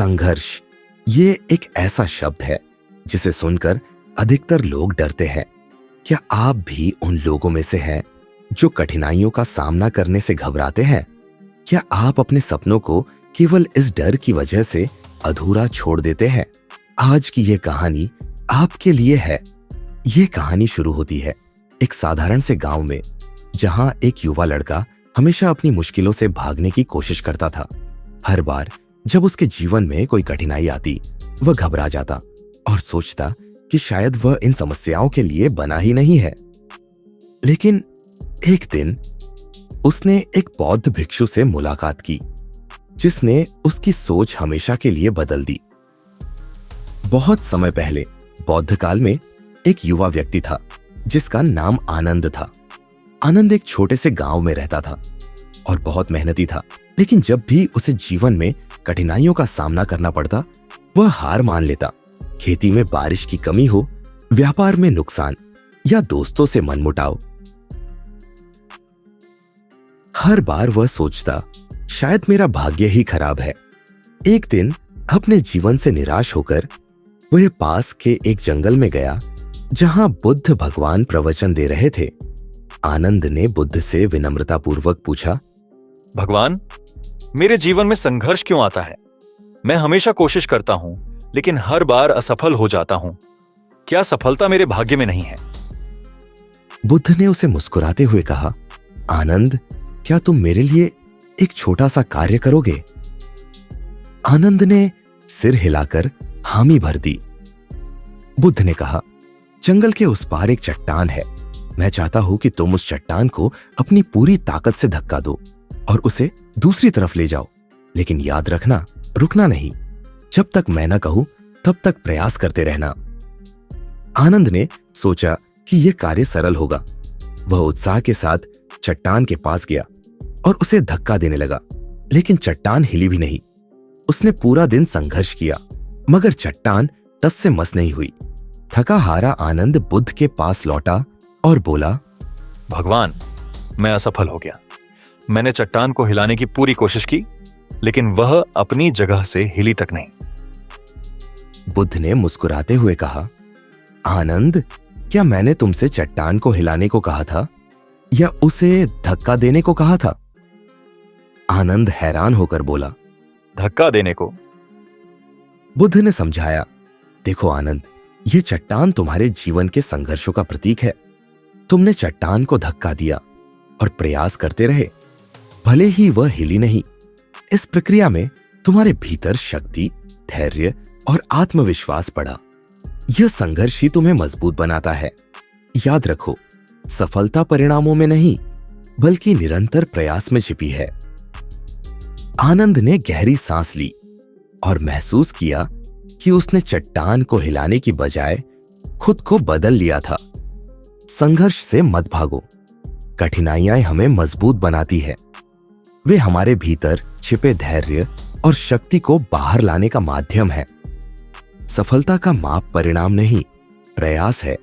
संघर्ष ये एक ऐसा शब्द है जिसे सुनकर अधिकतर लोग डरते हैं। क्या आप भी उन लोगों में से हैं जो कठिनाइयों का सामना करने से घबराते हैं? क्या आप अपने सपनों को केवल इस डर की वजह से अधूरा छोड़ देते हैं? आज की ये कहानी आपके लिए है। ये कहानी शुरू होती है एक साधारण से गांव में, जहां एक युवा लड़का हमेशा अपनी मुश्किलों से भागने की कोशिश करता था। हर बार जब उसके जीवन में कोई कठिनाई आती, वह घबरा जाता और सोचता कि शायद वह इन समस्याओं के लिए बना ही नहीं है। लेकिन एक दिन उसने एक बौद्ध भिक्षु से मुलाकात की, जिसने उसकी सोच हमेशा के लिए बदल दी। बहुत समय पहले बौद्ध काल में एक युवा व्यक्ति था जिसका नाम आनंद था। आनंद एक छोटे से गांव में रहता था और बहुत मेहनती था, लेकिन जब भी उसे जीवन में कठिनाइयों का सामना करना पड़ता, वह हार मान लेता। खेती में बारिश की कमी हो, व्यापार में नुकसान या दोस्तों से मनमुटाव, हर बार वह सोचता शायद मेरा भाग्य ही खराब है। एक दिन अपने जीवन से निराश होकर वह पास के एक जंगल में गया जहां बुद्ध भगवान प्रवचन दे रहे थे। आनंद ने बुद्ध से विनम्रतापूर्वक पूछा, भगवान, मेरे जीवन में संघर्ष क्यों आता है? मैं हमेशा कोशिश करता हूं, लेकिन हर बार असफल हो जाता हूं। क्या सफलता मेरे भाग्य में नहीं है? बुद्ध ने उसे मुस्कुराते हुए कहा, आनंद, क्या तुम मेरे लिए एक छोटा सा कार्य करोगे? आनंद ने सिर हिलाकर हामी भर दी। बुद्ध ने कहा, जंगल के उस पार एक चट्टान है। मैं चाहता हूं कि तुम उस चट्टान को अपनी पूरी ताकत से धक्का दो और उसे दूसरी तरफ ले जाओ। लेकिन याद रखना, रुकना नहीं। जब तक मैं न कहूं तब तक प्रयास करते रहना। आनंद ने सोचा कि यह कार्य सरल होगा। वह उत्साह के साथ चट्टान के पास गया और उसे धक्का देने लगा, लेकिन चट्टान हिली भी नहीं। उसने पूरा दिन संघर्ष किया, मगर चट्टान टस से मस नहीं हुई। थका हारा आनंद बुद्ध के पास लौटा और बोला, भगवान, मैं असफल हो गया। मैंने चट्टान को हिलाने की पूरी कोशिश की, लेकिन वह अपनी जगह से हिली तक नहीं। बुद्ध ने मुस्कुराते हुए कहा, आनंद, क्या मैंने तुमसे चट्टान को हिलाने को कहा था या उसे धक्का देने को कहा था? आनंद हैरान होकर बोला, धक्का देने को। बुद्ध ने समझाया, देखो आनंद, यह चट्टान तुम्हारे जीवन के संघर्षों का प्रतीक है। तुमने चट्टान को धक्का दिया और प्रयास करते रहे, भले ही वह हिली नहीं। इस प्रक्रिया में तुम्हारे भीतर शक्ति, धैर्य और आत्मविश्वास बढ़ा। यह संघर्ष ही तुम्हें मजबूत बनाता है। याद रखो, सफलता परिणामों में नहीं, बल्कि निरंतर प्रयास में छिपी है। आनंद ने गहरी सांस ली और महसूस किया कि उसने चट्टान को हिलाने की बजाय खुद को बदल लिया था। संघर्ष से मत भागो। कठिनाइयां हमें मजबूत बनाती है। वे हमारे भीतर छिपे धैर्य और शक्ति को बाहर लाने का माध्यम है। सफलता का माप परिणाम नहीं, प्रयास है।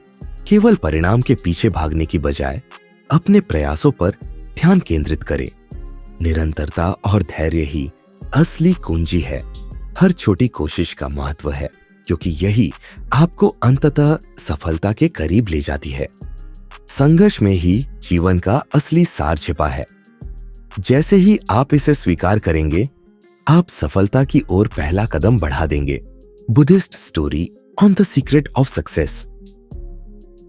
केवल परिणाम के पीछे भागने की बजाय अपने प्रयासों पर ध्यान केंद्रित करें। निरंतरता और धैर्य ही असली कुंजी है। हर छोटी कोशिश का महत्व है, क्योंकि यही आपको अंततः सफलता के करीब ले जाती है। संघर्ष में ही जीवन का असली सार छिपा है। जैसे ही आप इसे स्वीकार करेंगे, आप सफलता की ओर पहला कदम बढ़ा देंगे। Buddhist story on the secret of success.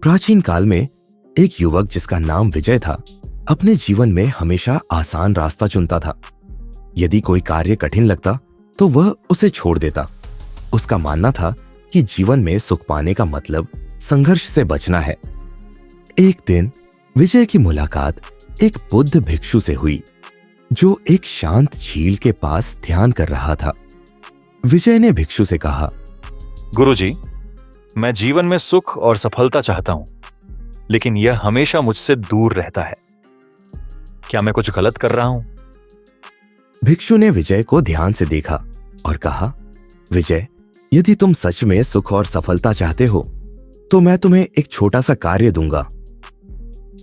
प्राचीन काल में एक युवक जिसका नाम विजय था, अपने जीवन में हमेशा आसान रास्ता चुनता था। यदि कोई कार्य कठिन लगता तो वह उसे छोड़ देता। उसका मानना था कि जीवन में सुख पाने का मतलब संघर्ष से बचना है। एक दिन विजय की मुलाकात एक बुद्ध भिक्षु से हुई, जो एक शांत झील के पास ध्यान कर रहा था। विजय ने भिक्षु से कहा, गुरुजी, मैं जीवन में सुख और सफलता चाहता हूं, लेकिन यह हमेशा मुझसे दूर रहता है। क्या मैं कुछ गलत कर रहा हूं? भिक्षु ने विजय को ध्यान से देखा और कहा, विजय, यदि तुम सच में सुख और सफलता चाहते हो तो मैं तुम्हें एक छोटा सा कार्य दूंगा।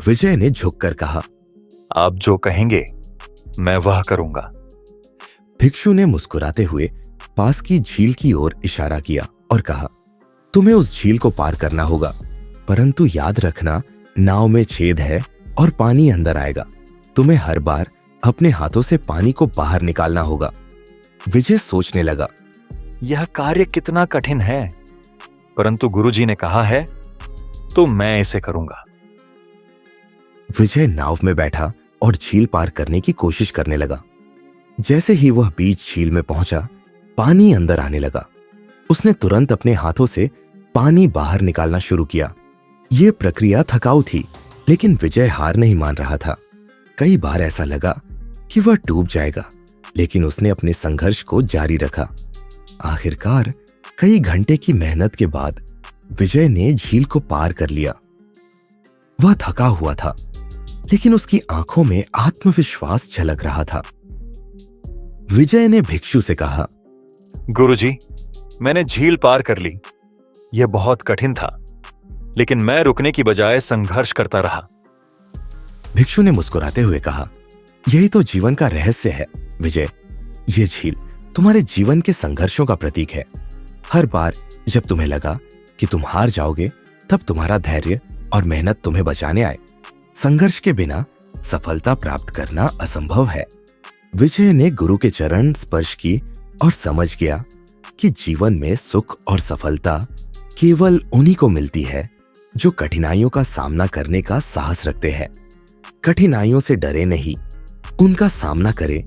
विजय ने झुककर कहा, आप जो कहेंगे मैं वह करूंगा। भिक्षु ने मुस्कुराते हुए पास की झील की ओर इशारा किया और कहा, तुम्हें उस झील को पार करना होगा, परंतु याद रखना नाव में छेद है और पानी अंदर आएगा। तुम्हें हर बार अपने हाथों से पानी को बाहर निकालना होगा। विजय सोचने लगा, यह कार्य कितना कठिन है, परंतु गुरुजी ने कहा है तो मैं इसे करूंगा। विजय नाव में बैठा और झील पार करने की कोशिश करने लगा। जैसे ही वह बीच झील में पहुंचा, पानी अंदर आने लगा। उसने तुरंत अपने हाथों से पानी बाहर निकालना शुरू किया। यह प्रक्रिया थकाऊ थी, लेकिन विजय हार नहीं मान रहा था। कई बार ऐसा लगा कि वह डूब जाएगा, लेकिन उसने अपने संघर्ष को जारी रखा। आखिरकार कई घंटे की मेहनत के बाद विजय ने झील को पार कर लिया। वह थका हुआ था, लेकिन उसकी आंखों में आत्मविश्वास झलक रहा था। विजय ने भिक्षु से कहा, गुरुजी, मैंने झील पार कर ली। यह बहुत कठिन था, लेकिन मैं रुकने की बजाय संघर्ष करता रहा। भिक्षु ने मुस्कुराते हुए कहा, यही तो जीवन का रहस्य है विजय। यह झील तुम्हारे जीवन के संघर्षों का प्रतीक है। हर बार जब तुम्हें लगा कि तुम हार जाओगे, तब तुम्हारा धैर्य और मेहनत तुम्हें बचाने आए। संघर्ष के बिना सफलता प्राप्त करना असंभव है। विजय ने गुरु के चरण स्पर्श की और समझ गया कि जीवन में सुख और सफलता केवल उन्हीं को मिलती है जो कठिनाइयों का सामना करने का साहस रखते हैं। कठिनाइयों से डरे नहीं, उनका सामना करें।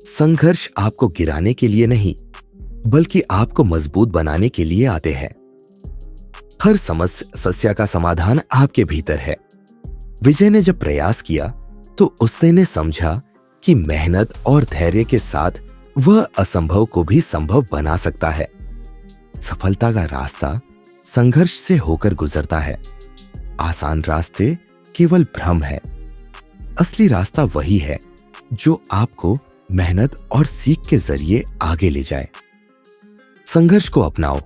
संघर्ष आपको गिराने के लिए नहीं, बल्कि आपको मजबूत बनाने के लिए आते हैं। हर समस्या का समाधान आपके भीतर है। विजय ने जब प्रयास किया तो उसने समझा कि मेहनत और धैर्य के साथ वह असंभव को भी संभव बना सकता है। सफलता का रास्ता संघर्ष से होकर गुजरता है। आसान रास्ते केवल भ्रम है। असली रास्ता वही है जो आपको मेहनत और सीख के जरिए आगे ले जाए। संघर्ष को अपनाओ,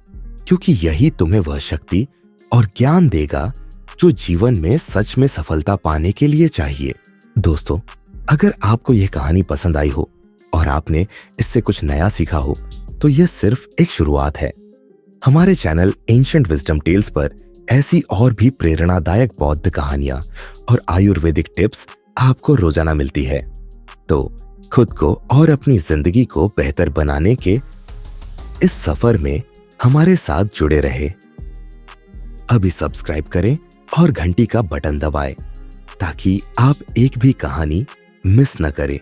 क्योंकि यही तुम्हें वह शक्ति और ज्ञान देगा जो जीवन में सच में सफलता पाने के लिए चाहिए। दोस्तों, अगर आपको यह कहानी पसंद आई हो और आपने इससे कुछ नया सीखा हो, तो यह सिर्फ एक शुरुआत है। हमारे चैनल एंशिएंट विजडम टेल्स पर ऐसी और भी प्रेरणादायक बौद्ध कहानियां और आयुर्वेदिक टिप्स आपको रोजाना मिलती है। तो खुद को और अपनी जिंदगी को बेहतर बनाने के इस सफर में हमारे साथ जुड़े रहे। अभी सब्सक्राइब करें और घंटी का बटन दबाएं, ताकि आप एक भी कहानी मिस न करें।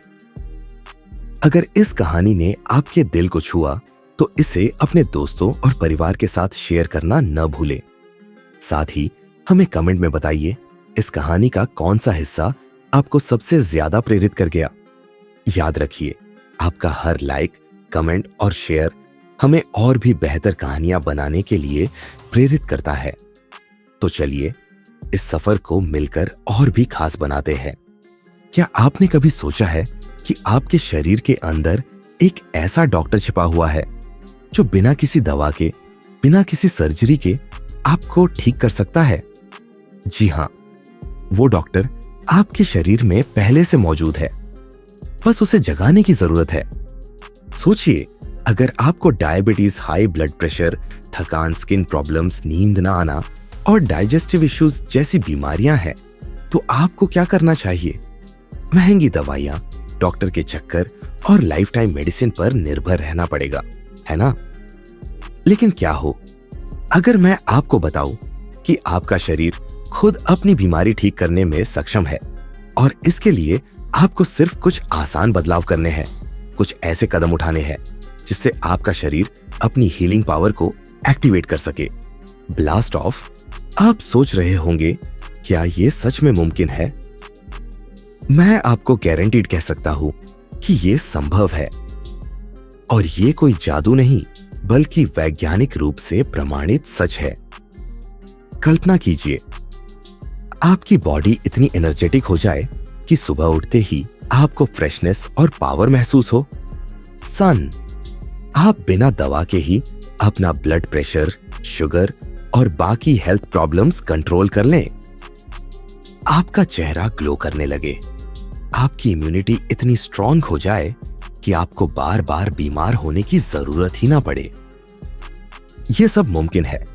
अगर इस कहानी ने आपके दिल को छुआ, तो इसे अपने दोस्तों और परिवार के साथ शेयर करना न भूलें। साथ ही हमें कमेंट में बताइए इस कहानी का कौन सा हिस्सा आपको सबसे ज्यादा प्रेरित कर गया। याद रखिए, आपका हर लाइक, कमेंट और शेयर हमें और भी बेहतर कहानियां बनाने के लिए प्रेरित करता है। तो चलिए इस सफर को मिलकर और भी खास बनाते हैं। क्या आपने कभी सोचा है कि आपके शरीर के अंदर एक ऐसा डॉक्टर छिपा हुआ है जो बिना किसी दवा के, बिना किसी सर्जरी के आपको ठीक कर सकता है? जी हां, वो डॉक्टर आपके शरीर में पहले से मौजूद है, बस उसे जगाने की जरूरत है। सोचिए, अगर आपको डायबिटीज, हाई ब्लड प्रेशर, थकान, स्किन प्रॉब्लम्स, नींद ना आना और डाइजेस्टिव इश्यूज जैसी बीमारियां हैं, तो आपको क्या करना चाहिए? महंगी दवाइयां, डॉक्टर के चक्कर और लाइफ टाइम मेडिसिन पर निर्भर रहना पड़ेगा, है ना? लेकिन क्या हो अगर मैं आपको बताऊं कि आपका शरीर खुद अपनी बीमारी ठीक करने में सक्षम है, और इसके लिए आपको सिर्फ कुछ आसान बदलाव करने हैं, कुछ ऐसे कदम उठाने हैं जिससे आपका शरीर अपनी हीलिंग पावर को एक्टिवेट कर सके। Blast of. आप सोच रहे होंगे, क्या ये सच में मुमकिन है? मैं आपको गारंटीड कह सकता हूं कि ये संभव है, और ये कोई जादू नहीं, बल्कि वैज्ञानिक रूप से प्रमाणित सच है। कल्पना कीजिए, आपकी बॉडी इतनी एनर्जेटिक हो जाए कि सुबह उठते ही आपको फ्रेशनेस और पावर महसूस हो। सन, आप बिना दवा के ही अपना ब्लड प्रेशर, शुगर और बाकी हेल्थ प्रॉब्लम्स कंट्रोल कर लें। आपका चेहरा ग्लो करने लगे, आपकी इम्यूनिटी इतनी स्ट्रांग हो जाए ताकि आपको बार बार बीमार होने की जरूरत ही ना पड़े। यह सब मुमकिन है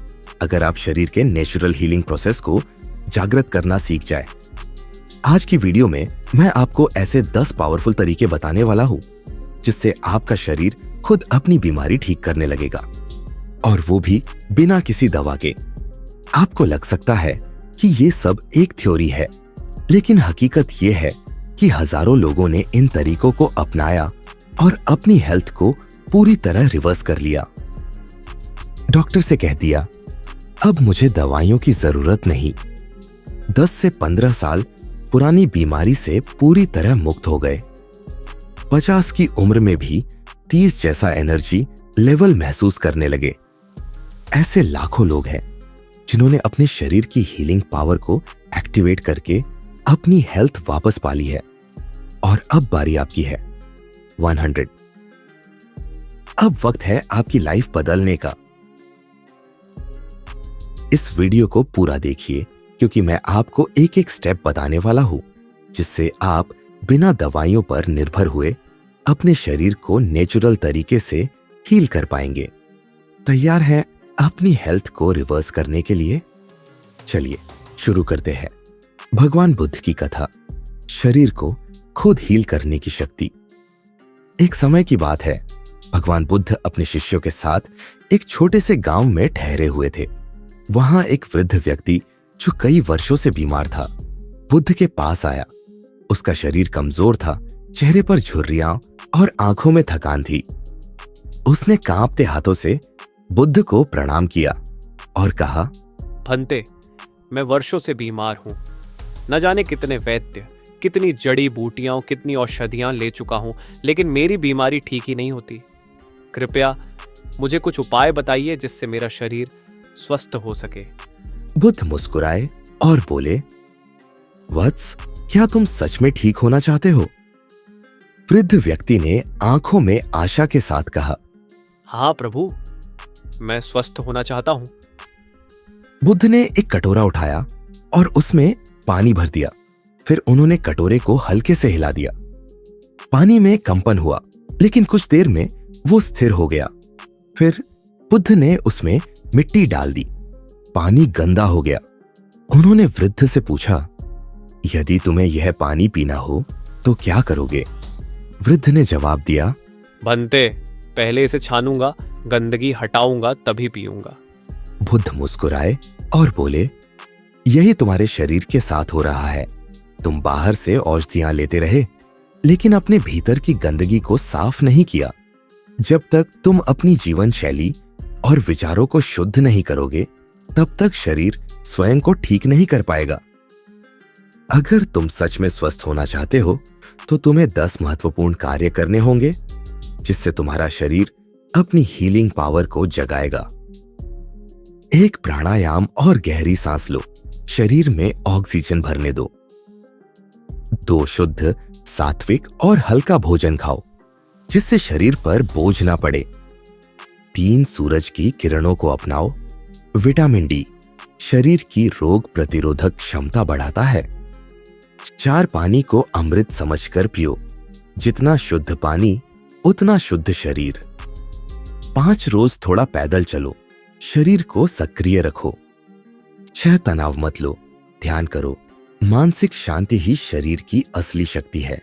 अगर आप शरीर के नेचुरल हीलिंग प्रोसेस को जागृत करना सीख जाए। आज की वीडियो में मैं आपको ऐसे 10 पावरफुल तरीके बताने वाला हूं जिससे आपका शरीर खुद अपनी बीमारी ठीक करने लगेगा, और वो भी बिना किसी दवा के। आपको लग सकता है कि ये सब एक थ्योरी है, लेकिन हकीकत ये है कि हजारों लोगों ने इन तरीकों को अपनाया और अपनी हेल्थ को पूरी तरह रिवर्स कर लिया। डॉक्टर से कह दिया, अब मुझे दवाइयों की जरूरत नहीं। 10 से 15 साल पुरानी बीमारी से पूरी तरह मुक्त हो गए। 50 की उम्र में भी 30 जैसा एनर्जी लेवल महसूस करने लगे। ऐसे लाखों लोग हैं जिन्होंने अपने शरीर की हीलिंग पावर को एक्टिवेट करके अपनी हेल्थ वापस पा ली है। और अब बारी आपकी है 100। अब वक्त है आपकी लाइफ बदलने का। इस वीडियो को पूरा देखिए, क्योंकि मैं आपको एक एक स्टेप बताने वाला हूं जिससे आप बिना दवाइयों पर निर्भर हुए अपने शरीर को नेचुरल तरीके से हील कर पाएंगे। तैयार हैं अपनी हेल्थ को रिवर्स करने के लिए? चलिए शुरू करते हैं। भगवान बुद्ध की कथा, शरीर को खुद हील करने की शक्ति। एक समय की बात है, भगवान बुद्ध अपने शिष्यों के साथ एक छोटे से गांव में ठहरे हुए थे। वहां एक वृद्ध व्यक्ति जो कई वर्षों से बीमार था बुद्ध के पास आया। उसका शरीर कमजोर था, चेहरे पर झुर्रियां और आंखों में थकान थी। उसने कांपते हाथों से बुद्ध को प्रणाम किया और कहा, भंते, मैं वर्षों से बीमार हूं। न जाने कितने वैद्य, कितनी जड़ी बूटियां, कितनी औषधियां ले चुका हूं, लेकिन मेरी बीमारी ठीक ही नहीं होती। कृपया मुझे कुछ उपाय बताइए जिससे मेरा शरीर स्वस्थ हो सके। बुद्ध मुस्कुराए और बोले, वत्स, क्या तुम सच में ठीक होना चाहते हो? वृद्ध व्यक्ति ने आंखों में आशा के साथ कहा, हाँ प्रभु, मैं स्वस्थ होना चाहता हूं। बुद्ध ने एक कटोरा उठाया और उसमें पानी भर दिया। फिर उन्होंने कटोरे को हल्के से हिला दिया। पानी में कंपन हुआ, लेकिन कुछ देर में वो स्थिर हो गया। फिर बुद्ध ने उसमें मिट्टी डाल दी। पानी गंदा हो गया। उन्होंने वृद्ध से पूछा, यदि तुम्हें यह पानी पीना हो तो क्या करोगे? वृद्ध ने जवाब दिया, भंते, पहले इसे छानूंगा, गंदगी हटाऊंगा, तभी पीऊंगा। बुद्ध मुस्कुराए और बोले, यही तुम्हारे शरीर के साथ हो रहा है। तुम बाहर से औषधियां लेते रहे, लेकिन अपने भीतर की गंदगी को साफ नहीं किया। जब तक तुम अपनी जीवन शैली और विचारों को शुद्ध नहीं करोगे, तब तक शरीर स्वयं को ठीक नहीं कर पाएगा। अगर तुम सच में स्वस्थ होना चाहते हो तो तुम्हें 10 महत्वपूर्ण कार्य करने होंगे जिससे तुम्हारा शरीर अपनी हीलिंग पावर को जगाएगा। 1 प्राणायाम और गहरी सांस लो, शरीर में ऑक्सीजन भरने दो। 2 शुद्ध, सात्विक और हल्का भोजन खाओ जिससे शरीर पर बोझ ना पड़े। 3 सूरज की किरणों को अपनाओ। विटामिन डी शरीर की रोग प्रतिरोधक क्षमता बढ़ाता है। 4 पानी को अमृत समझकर पियो। जितना शुद्ध पानी उतना शुद्ध शरीर। 5 रोज थोड़ा पैदल चलो, शरीर को सक्रिय रखो। 6 तनाव मत लो, ध्यान करो। मानसिक शांति ही शरीर की असली शक्ति है।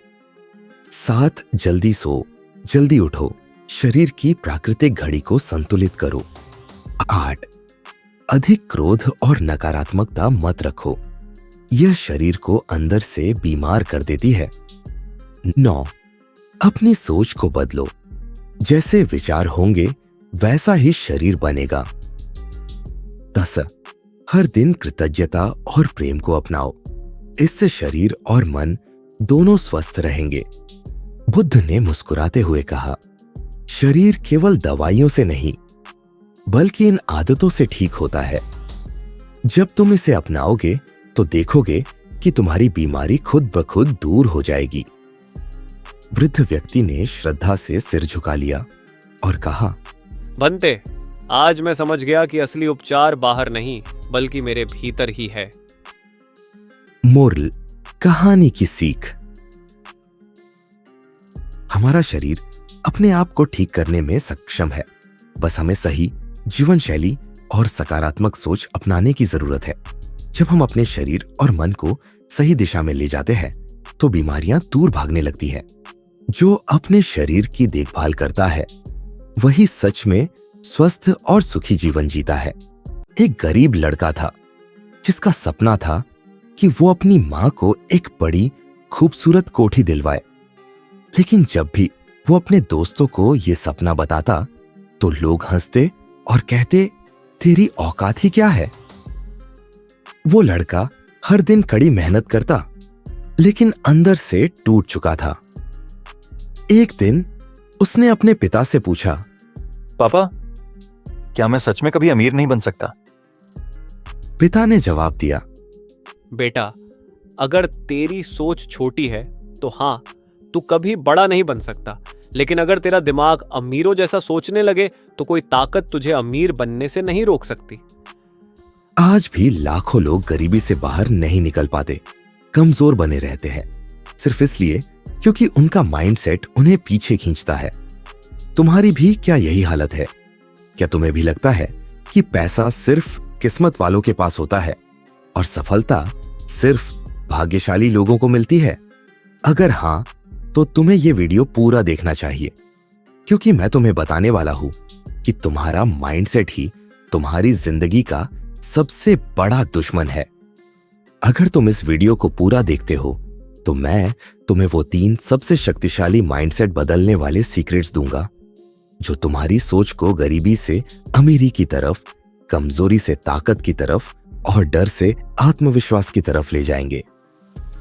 7 जल्दी सो, जल्दी उठो, शरीर की प्राकृतिक घड़ी को संतुलित करो। 8 अधिक क्रोध और नकारात्मकता मत रखो, यह शरीर को अंदर से बीमार कर देती है। 9 अपनी सोच को बदलो, जैसे विचार होंगे वैसा ही शरीर बनेगा। 10 हर दिन कृतज्ञता और प्रेम को अपनाओ, इससे शरीर और मन दोनों स्वस्थ रहेंगे। बुद्ध ने मुस्कुराते हुए कहा, शरीर केवल दवाइयों से नहीं बल्कि इन आदतों से ठीक होता है। जब तुम इसे अपनाओगे तो देखोगे कि तुम्हारी बीमारी खुद ब खुद दूर हो जाएगी। वृद्ध व्यक्ति ने श्रद्धा से सिर झुका लिया और कहा, भंते, आज मैं समझ गया कि असली उपचार बाहर नहीं बल्कि मेरे भीतर ही है। मोरल, कहानी की सीख। हमारा शरीर अपने आप को ठीक करने में सक्षम है। बस हमें सही जीवन शैली और सकारात्मक सोच अपनाने की जरूरत है। जब हम अपने शरीर और मन को सही दिशा में ले जाते हैं तो बीमारियां दूर भागने लगती हैं। जो अपने शरीर की देखभाल करता है वही सच में स्वस्थ और सुखी जीवन जीता है। एक गरीब लड़का था जिसका सपना था कि वो अपनी मां को एक बड़ी खूबसूरत कोठी दिलवाए, लेकिन जब भी वो अपने दोस्तों को ये सपना बताता तो लोग हंसते और कहते, तेरी औकात ही क्या है। वो लड़का हर दिन कड़ी मेहनत करता लेकिन अंदर से टूट चुका था। एक दिन उसने अपने पिता से पूछा, पापा, क्या मैं सच में कभी अमीर नहीं बन सकता? पिता ने जवाब दिया, बेटा, अगर तेरी सोच छोटी है तो हाँ, तू कभी बड़ा नहीं बन सकता, लेकिन अगर तेरा दिमाग अमीरों जैसा सोचने लगे तो कोई ताकत तुझे अमीर बनने से नहीं रोक सकती। आज भी लाखों लोग गरीबी से बाहर नहीं निकल पाते, कमजोर बने रहते हैं, सिर्फ इसलिए क्योंकि उनका माइंडसेट उन्हें पीछे खींचता है। तुम्हारी भी क्या यही हालत है? क्या तुम्हें भी लगता है कि पैसा सिर्फ किस्मत वालों के पास होता है और सफलता सिर्फ भाग्यशाली लोगों को मिलती है? अगर हां, तो तुम्हें यह वीडियो पूरा देखना चाहिए, क्योंकि मैं तुम्हें बताने वाला हूं कि तुम्हारा माइंडसेट ही तुम्हारी जिंदगी का सबसे बड़ा दुश्मन है। अगर तुम इस वीडियो को पूरा देखते हो तो मैं तुम्हें वो 3 सबसे शक्तिशाली माइंडसेट बदलने वाले सीक्रेट्स दूंगा जो तुम्हारी सोच को गरीबी से अमीरी की तरफ, कमजोरी से ताकत की तरफ और डर से आत्मविश्वास की तरफ ले जाएंगे।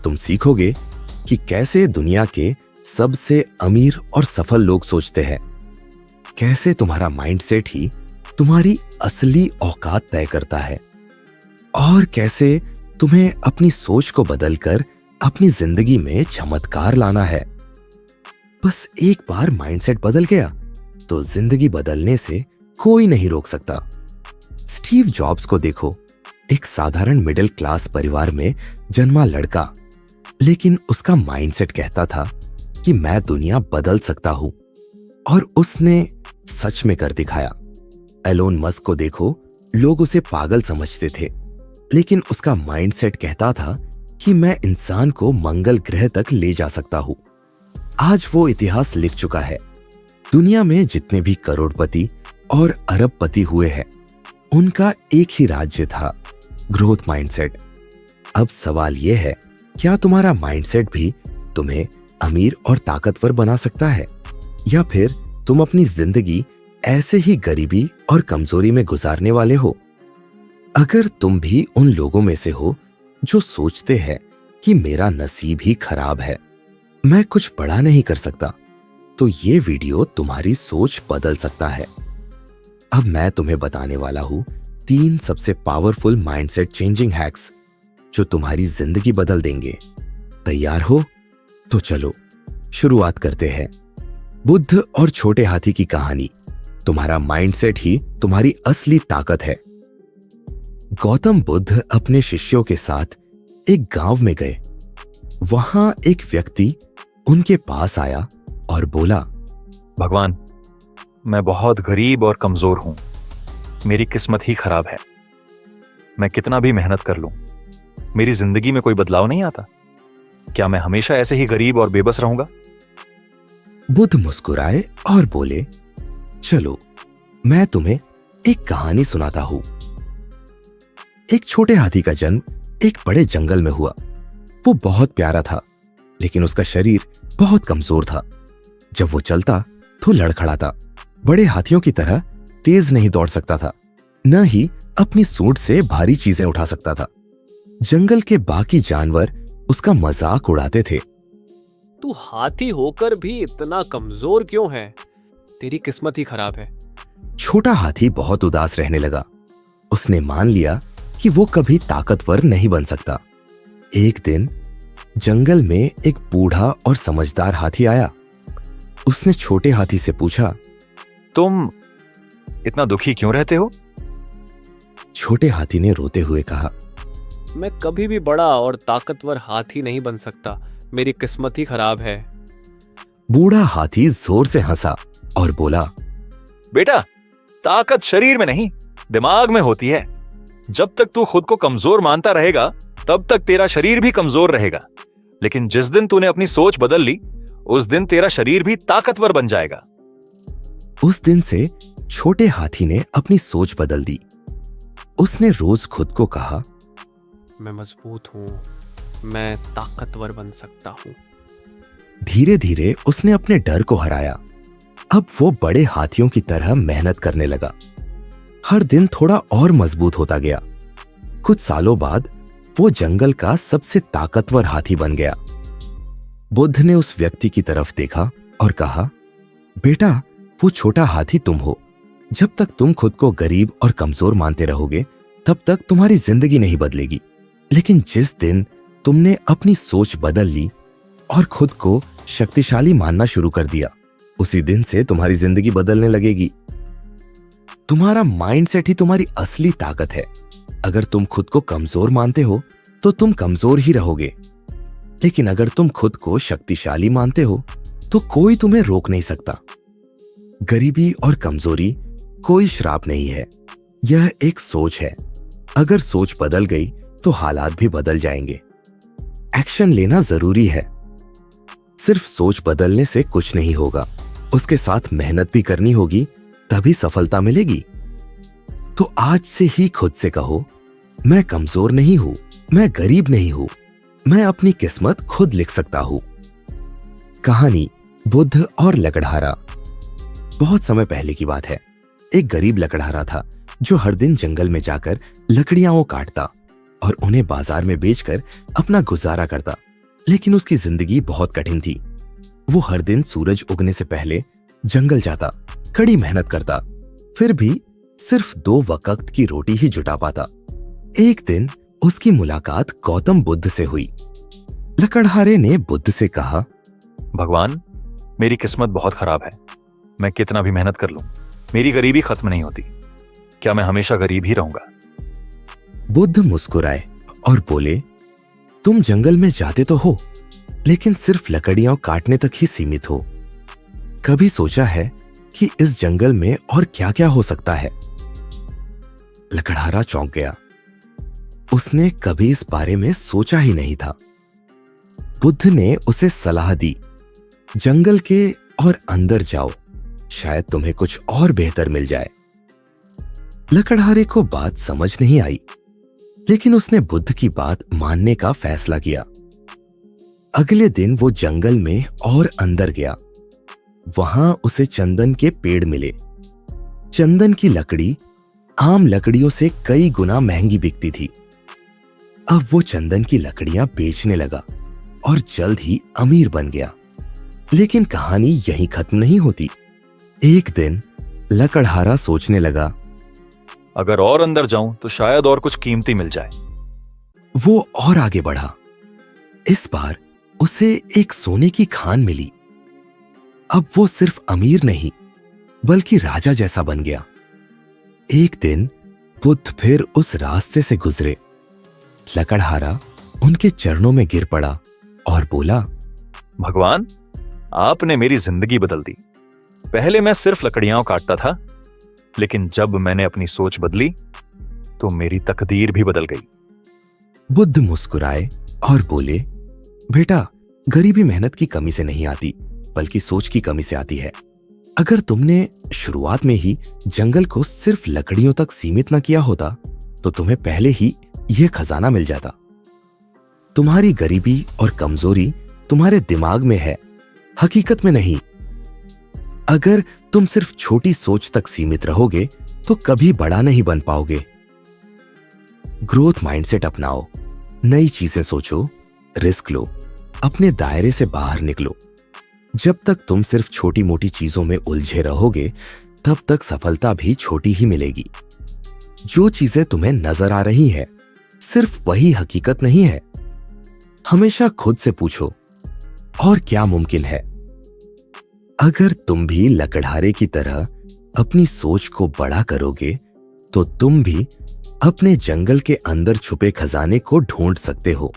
तुम सीखोगे कि कैसे दुनिया के सबसे अमीर और सफल लोग सोचते हैं, कैसे तुम्हारा माइंडसेट ही तुम्हारी असली औकात तय करता है और कैसे तुम्हें अपनी सोच को बदलकर अपनी जिंदगी में चमत्कार लाना है। बस एक बार माइंडसेट बदल गया तो जिंदगी बदलने से कोई नहीं रोक सकता। स्टीव जॉब्स को देखो, एक साधारण मिडिल क्लास परिवार में जन्मा लड़का, लेकिन उसका माइंडसेट कहता था कि मैं दुनिया बदल सकता हूं और उसने सच में कर दिखाया। एलोन मस्क को देखो, लोग उसे पागल समझते थे, लेकिन उसका माइंडसेट कहता था कि मैं इंसान को मंगल ग्रह तक ले जा सकता हूं। आज वो इतिहास लिख चुका है। दुनिया में जितने भी करोड़पति और अरबपति हुए हैं, उनका एक ही राज्य था, ग्रोथ माइंडसेट। अब सवाल यह है, क्या तुम्हारा माइंडसेट भी तुम्हें अमीर और ताकतवर बना सकता है, या फिर तुम अपनी जिंदगी ऐसे ही गरीबी और कमजोरी में गुजारने वाले हो? अगर तुम भी उन लोगों में से हो जो सोचते हैं कि मेरा नसीब ही खराब है, मैं कुछ बड़ा नहीं कर सकता, तो ये वीडियो तुम्हारी सोच बदल सकता है। अब मैं तुम्हें बताने वाला हूं 3 सबसे पावरफुल माइंडसेट चेंजिंग हैक्स जो तुम्हारी जिंदगी बदल देंगे। तैयार हो? तो चलो शुरुआत करते हैं। बुद्ध और छोटे हाथी की कहानी। तुम्हारा माइंडसेट ही तुम्हारी असली ताकत है। गौतम बुद्ध अपने शिष्यों के साथ एक गांव में गए। वहां एक व्यक्ति उनके पास आया और बोला, भगवान, मैं बहुत गरीब और कमजोर हूं। मेरी किस्मत ही खराब है। मैं कितना भी मेहनत कर लूं, मेरी जिंदगी में कोई बदलाव नहीं आता। क्या मैं हमेशा ऐसे ही गरीब और बेबस रहूंगा? बुद्ध मुस्कुराए और बोले, चलो मैं तुम्हें एक कहानी सुनाता हूं। एक छोटे हाथी का जन्म एक बड़े जंगल में हुआ। वो बहुत प्यारा था, लेकिन उसका शरीर बहुत कमजोर था। जब वो चलता तो लड़खड़ाता, बड़े हाथियों की तरह तेज नहीं दौड़ सकता था, न ही अपनी सूंड से भारी चीजें उठा सकता था। जंगल के बाकी जानवर उसका मजाक उड़ाते थे। तू हाथी होकर भी इतना कमजोर क्यों है? तेरी किस्मत ही खराब है। छोटा हाथी बहुत उदास रहने लगा। उसने मान लिया कि वो कभी ताकतवर नहीं बन सकता। एक दिन जंगल में एक बूढ़ा और समझदार हाथी आया। उसने छोटे हाथी से पूछा, तुम इतना दुखी क्यों रहते हो? छोटे हाथी ने रोते हुए कहा, मैं कभी भी बड़ा और ताकतवर हाथी नहीं बन सकता। मेरी किस्मत ही खराब है। बूढ़ा हाथी जोर से हंसा और बोला, बेटा, ताकत शरीर में नहीं, दिमाग में होती है। जब तक तू खुद को कमजोर मानता रहेगा, तब तक तेरा शरीर भी कमजोर रहेगा। लेकिन जिस दिन तूने अपनी सोच बदल ली, उस दिन तेरा शरीर भी ताकतवर बन जाएगा। उस दिन से छोटे हाथी ने अपनी सोच बदल दी। उसने रोज खुद को कहा, मैं मजबूत हूं, मैं ताकतवर बन सकता हूं। धीरे धीरे उसने अपने डर को हराया। अब वो बड़े हाथियों की तरह मेहनत करने लगा। हर दिन थोड़ा और मजबूत होता गया। कुछ सालों बाद वो जंगल का सबसे ताकतवर हाथी बन गया। बुद्ध ने उस व्यक्ति की तरफ देखा और कहा, बेटा, वो छोटा हाथी तुम हो। जब तक तुम खुद को गरीब और कमजोर मानते रहोगे, तब तक तुम्हारी जिंदगी नहीं बदलेगी। लेकिन जिस दिन तुमने अपनी सोच बदल ली और खुद को शक्तिशाली मानना शुरू कर दिया, उसी दिन से तुम्हारी जिंदगी बदलने लगेगी। तुम्हारा माइंडसेट ही तुम्हारी असली ताकत है। अगर तुम खुद को कमजोर मानते हो तो तुम कमजोर ही रहोगे, लेकिन अगर तुम खुद को शक्तिशाली मानते हो तो कोई तुम्हें रोक नहीं सकता। गरीबी और कमजोरी कोई श्राप नहीं है, यह एक सोच है। अगर सोच बदल गई तो हालात भी बदल जाएंगे। एक्शन लेना जरूरी है। सिर्फ सोच बदलने से कुछ नहीं होगा, उसके साथ मेहनत भी करनी होगी, तभी सफलता मिलेगी। तो आज से ही खुद से कहो, मैं कमजोर नहीं हूं, मैं गरीब नहीं हूं, मैं अपनी किस्मत खुद लिख सकता हूं। कहानी बुद्ध और लकड़हारा। बहुत समय पहले की बात है। एक गरीब लकड़हारा था जो हर दिन जंगल में जाकर लकड़ियां काटता और उन्हें बाजार में बेचकर अपना गुजारा करता। लेकिन उसकी जिंदगी बहुत कठिन थी। वो हर दिन सूरज उगने से पहले जंगल जाता, कड़ी मेहनत करता, फिर भी सिर्फ 2 वक्त की रोटी ही जुटा पाता। एक दिन उसकी मुलाकात गौतम बुद्ध से हुई। लकड़हारे ने बुद्ध से कहा, भगवान, मेरी किस्मत बहुत खराब है। मैं कितना भी मेहनत कर लूं, मेरी गरीबी खत्म नहीं होती। क्या मैं हमेशा गरीब ही रहूंगा? बुद्ध मुस्कुराए और बोले, तुम जंगल में जाते तो हो, लेकिन सिर्फ लकड़ियां काटने तक ही सीमित हो। कभी सोचा है कि इस जंगल में और क्या क्या हो सकता है? लकड़हारा चौंक गया। उसने कभी इस बारे में सोचा ही नहीं था। बुद्ध ने उसे सलाह दी, जंगल के और अंदर जाओ, शायद तुम्हें कुछ और बेहतर मिल जाए। लकड़हारे को बात समझ नहीं आई, लेकिन उसने बुद्ध की बात मानने का फैसला किया। अगले दिन वो जंगल में और अंदर गया। वहां उसे चंदन के पेड़ मिले। चंदन की लकड़ी आम लकड़ियों से कई गुना महंगी बिकती थी। अब वो चंदन की लकड़ियां बेचने लगा और जल्द ही अमीर बन गया। लेकिन कहानी यहीं खत्म नहीं होती। एक दिन लकड़हारा सोचने लगा, अगर और अंदर जाऊं तो शायद और कुछ कीमती मिल जाए। वो और आगे बढ़ा। इस बार उसे एक सोने की खान मिली। अब वो सिर्फ अमीर नहीं, बल्कि राजा जैसा बन गया। एक दिन बुद्ध फिर उस रास्ते से गुजरे। लकड़हारा उनके चरणों में गिर पड़ा और बोला, भगवान, आपने मेरी जिंदगी बदल दी। पहले मैं सिर्फ लकड़ियां काटता था, लेकिन जब मैंने अपनी सोच बदली तो मेरी तकदीर भी बदल गई। बुद्ध मुस्कुराए और बोले, बेटा, गरीबी मेहनत की कमी से नहीं आती, बल्कि सोच की कमी से आती है। अगर तुमने शुरुआत में ही जंगल को सिर्फ लकड़ियों तक सीमित न किया होता तो तुम्हें पहले ही यह खजाना मिल जाता। तुम्हारी गरीबी और कमजोरी तुम्हारे दिमाग में है, हकीकत में नहीं। अगर तुम सिर्फ छोटी सोच तक सीमित रहोगे तो कभी बड़ा नहीं बन पाओगे। ग्रोथ माइंडसेट अपनाओ, नई चीजें सोचो, रिस्क लो, अपने दायरे से बाहर निकलो। जब तक तुम सिर्फ छोटी मोटी चीजों में उलझे रहोगे, तब तक सफलता भी छोटी ही मिलेगी। जो चीजें तुम्हें नजर आ रही हैं, सिर्फ वही हकीकत नहीं है। हमेशा खुद से पूछो, और क्या मुमकिन है? अगर तुम भी लकड़हारे की तरह अपनी सोच को बड़ा करोगे, तो तुम भी अपने जंगल के अंदर छुपे खजाने को ढूंढ सकते हो।